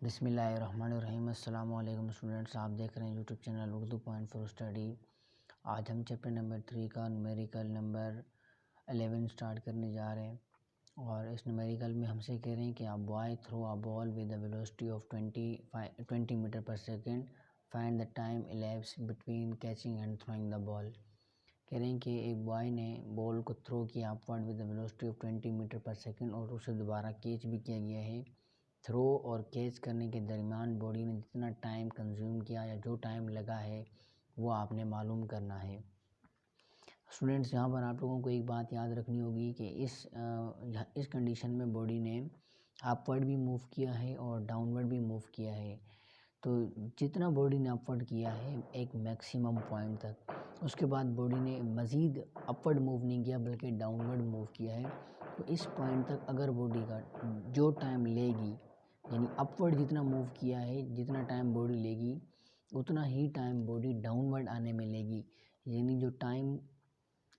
बिस्मिल्लाहिर्रहमानिर्रहीम। अस्सलाम वालेकुम स्टूडेंट्स, आप देख रहे हैं YouTube channel Urdu point for study. आज हम चैप्टर नंबर 3 का न्यूमेरिकल नंबर 11 स्टार्ट करने जा रहे हैं। और इस न्यूमेरिकल में हमसे कह रहे हैं कि आप boy throw a ball with the velocity of 20 metre per second, find the time elapse between catching and throwing the ball. कह रहे हैं कि एक बॉय ने बॉल को थ्रो किया upward with the velocity of 20 metre per second और उसे दोबारा कैच भी किया गया है। थ्रो और कैच करने के दरमियान बॉडी ने जितना टाइम कंज्यूम किया या जो टाइम लगा है वो आपने मालूम करना है। स्टूडेंट्स, यहाँ पर आप लोगों को एक बात याद रखनी होगी कि इस कंडीशन में बॉडी ने अपवर्ड भी मूव किया है और डाउनवर्ड भी मूव किया है। तो जितना बॉडी ने अपवर्ड किया है एक मैक्सिमम पॉइंट तक, उसके बाद बॉडी ने मज़ीद अपवर्ड मूव नहीं किया बल्कि डाउनवर्ड मूव किया है। तो इस पॉइंट तक अगर बॉडी का जो टाइम लेगी, यानी अपवर्ड जितना मूव किया है जितना टाइम बॉडी लेगी उतना ही टाइम बॉडी डाउनवर्ड आने में लेगी। यानी जो टाइम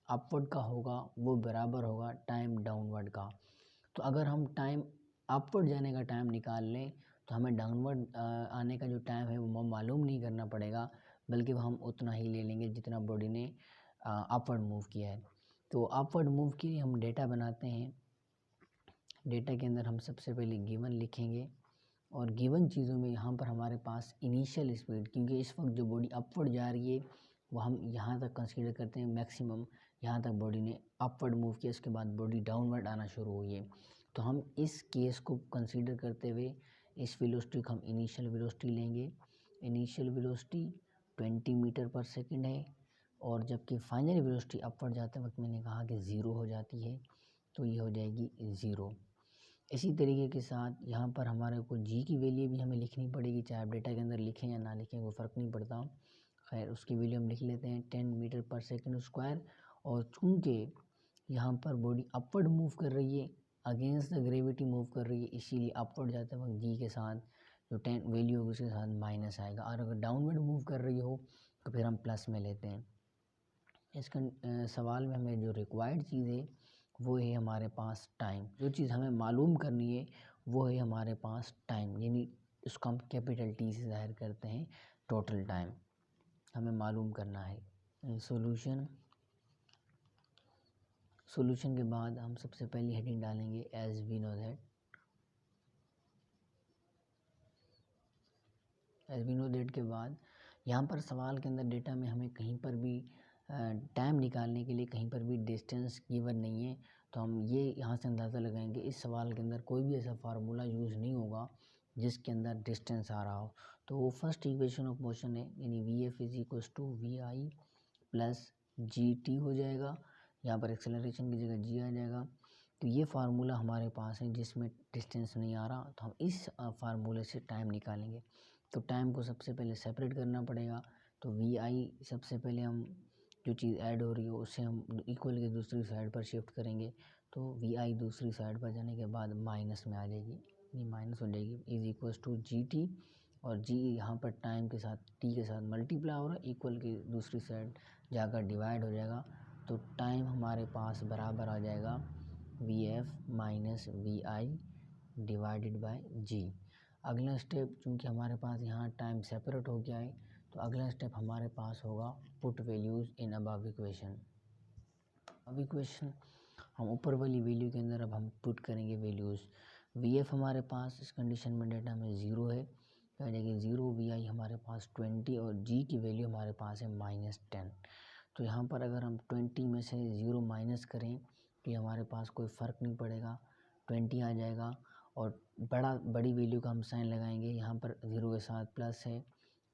अपवर्ड का होगा वो बराबर होगा टाइम डाउनवर्ड का। तो अगर हम टाइम अपवर्ड जाने का टाइम निकाल लें तो हमें डाउनवर्ड आने का जो टाइम है वो मालूम नहीं करना पड़ेगा, बल्कि हम उतना ही ले लेंगे जितना बॉडी ने अपवर्ड मूव किया है। तो अपवर्ड मूव के लिए हम डेटा बनाते हैं। डेटा के अंदर हम सबसे पहले गिवन लिखेंगे और गिवन चीज़ों में यहाँ पर हमारे पास इनिशियल स्पीड, क्योंकि इस वक्त जो बॉडी अपवर्ड जा रही है वो हम यहाँ तक कंसीडर करते हैं मैक्सिमम। यहाँ तक बॉडी ने अपवर्ड मूव किया, इसके बाद बॉडी डाउनवर्ड आना शुरू हुई है। तो हम इस केस को कंसीडर करते हुए इस वेलोसिटी को हम इनिशियल वेलोसिटी लेंगे। Initial velocity 20 metre per second है और जबकि फाइनल वेलोसिटी अपवर्ड जाते वक्त मैंने कहा कि 0 हो जाती है, तो ये हो जाएगी 0। इसी तरीके के साथ यहाँ पर हमारे को जी की वैल्यू भी हमें लिखनी पड़ेगी, चाहे आप डेटा के अंदर लिखें या ना लिखें वो फ़र्क नहीं पड़ता। खैर, उसकी वैल्यू हम लिख लेते हैं 10 मीटर पर सेकेंड स्क्वायर। और चूँकि यहाँ पर बॉडी अपवर्ड मूव कर रही है, अगेंस्ट द ग्रेविटी मूव कर रही है, इसीलिए अपवर्ड जाते वक्त जी के साथ जो 10 वैल्यू होगी उसके साथ माइनस आएगा। और अगर डाउनवर्ड मूव कर रही हो तो फिर हम प्लस में लेते हैं। इस सवाल में हमें जो रिक्वायर्ड चीज़ है वो है हमारे पास टाइम। जो चीज़ हमें मालूम करनी है वो है हमारे पास टाइम, यानी उसको हम कैपिटल टी से ज़ाहिर करते हैं, टोटल टाइम हमें मालूम करना है। सॉल्यूशन के बाद हम सबसे पहली हेडिंग डालेंगे एज वी नो दैट के बाद यहाँ पर सवाल के अंदर डेटा में हमें कहीं पर भी टाइम निकालने के लिए कहीं पर भी डिस्टेंस गिवन नहीं है। तो हम ये यहाँ से अंदाज़ा लगाएंगे इस सवाल के अंदर कोई भी ऐसा फार्मूला यूज़ नहीं होगा जिसके अंदर डिस्टेंस आ रहा हो। तो वो फर्स्ट इक्वेशन ऑफ मोशन है, यानी v f is equals to v i plus g t हो जाएगा। यहाँ पर एक्सेलरेशन की जगह जी आ जाएगा। तो ये फार्मूला हमारे पास है जिसमें डिस्टेंस नहीं आ रहा, तो हम इस फार्मूले से टाइम निकालेंगे। तो टाइम को सबसे पहले सेपरेट करना पड़ेगा। तो वी आई सबसे पहले हम जो चीज़ ऐड हो रही है उसे हम इक्वल के दूसरी साइड पर शिफ्ट करेंगे। तो वी आई दूसरी साइड पर जाने के बाद माइनस में आ जाएगी, ये माइनस हो जाएगी, is equals to g t. और जी यहाँ पर टाइम के साथ टी के साथ मल्टीप्लाई हो रहा है, इक्वल की दूसरी साइड जाकर डिवाइड हो जाएगा। तो टाइम हमारे पास बराबर आ जाएगा v f minus v i divided by g. अगला स्टेप, चूँकि हमारे पास यहाँ टाइम सेपरेट हो गया है, तो अगला स्टेप हमारे पास होगा put values in above equation. अब इक्वेशन हम ऊपर वाली वैल्यू के अंदर अब हम पुट करेंगे वैल्यूज़। वी एफ हमारे पास इस कंडीशन में डेटा में 0 है, क्या जाएगी 0। वी आई हमारे पास 20 और जी की वैल्यू हमारे पास है -10। तो यहाँ पर अगर हम 20 में से 0 माइनस करें तो ये हमारे पास कोई फ़र्क नहीं पड़ेगा, 20 आ जाएगा। और बड़ी वैल्यू का हम साइन लगाएंगे, यहाँ पर 0 के साथ प्लस है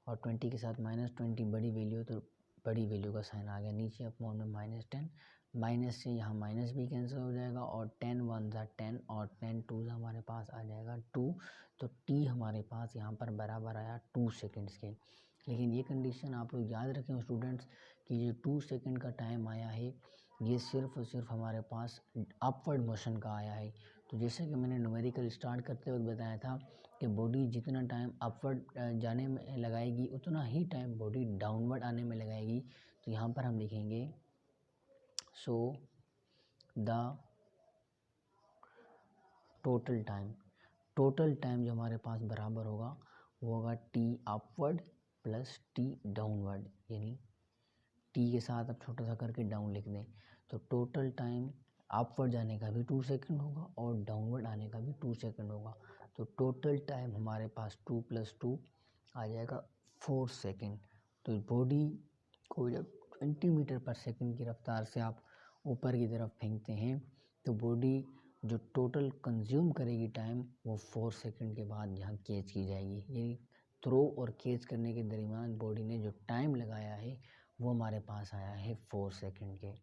और 20 के साथ -20 बड़ी वैल्यू, तो बड़ी वैल्यू का साइन आ गया नीचे अपॉन में -10। माइनस से यहाँ माइनस भी कैंसिल हो जाएगा और 10 1 ज़ा 10 और 10 2 ज़ा हमारे पास आ जाएगा 2। तो टी हमारे पास यहाँ पर बराबर आया 2 सेकेंड्स के। लेकिन ये कंडीशन आप लोग याद रखें स्टूडेंट्स कि ये 2 सेकेंड का टाइम आया है ये सिर्फ और सिर्फ हमारे पास अपवर्ड मोशन का आया है। तो जैसे कि मैंने न्यूमेरिकल स्टार्ट करते वक्त बताया था कि बॉडी जितना टाइम अपवर्ड जाने में लगाएगी उतना ही टाइम बॉडी डाउनवर्ड आने में लगाएगी। तो यहाँ पर हम लिखेंगे so the total time total time जो हमारे पास बराबर होगा वो होगा T upward plus T downward, यानी टी के साथ अब छोटा सा करके डाउन लिख दें तो टोटल टाइम अपवर्ड जाने का भी 2 सेकंड होगा और डाउनवर्ड आने का भी 2 सेकंड होगा। तो टोटल टाइम हमारे पास 2 + 2 आ जाएगा 4 सेकंड। तो बॉडी को जब 20 मीटर पर सेकंड की रफ्तार से आप ऊपर की तरफ फेंकते हैं तो बॉडी जो टोटल कंज्यूम करेगी टाइम वो 4 सेकंड के बाद यहाँ कैच की जाएगी। यानी थ्रो और कैच करने के दरमियान बॉडी ने जो टाइम लगाया है वो हमारे पास आया है 4 सेकंड के।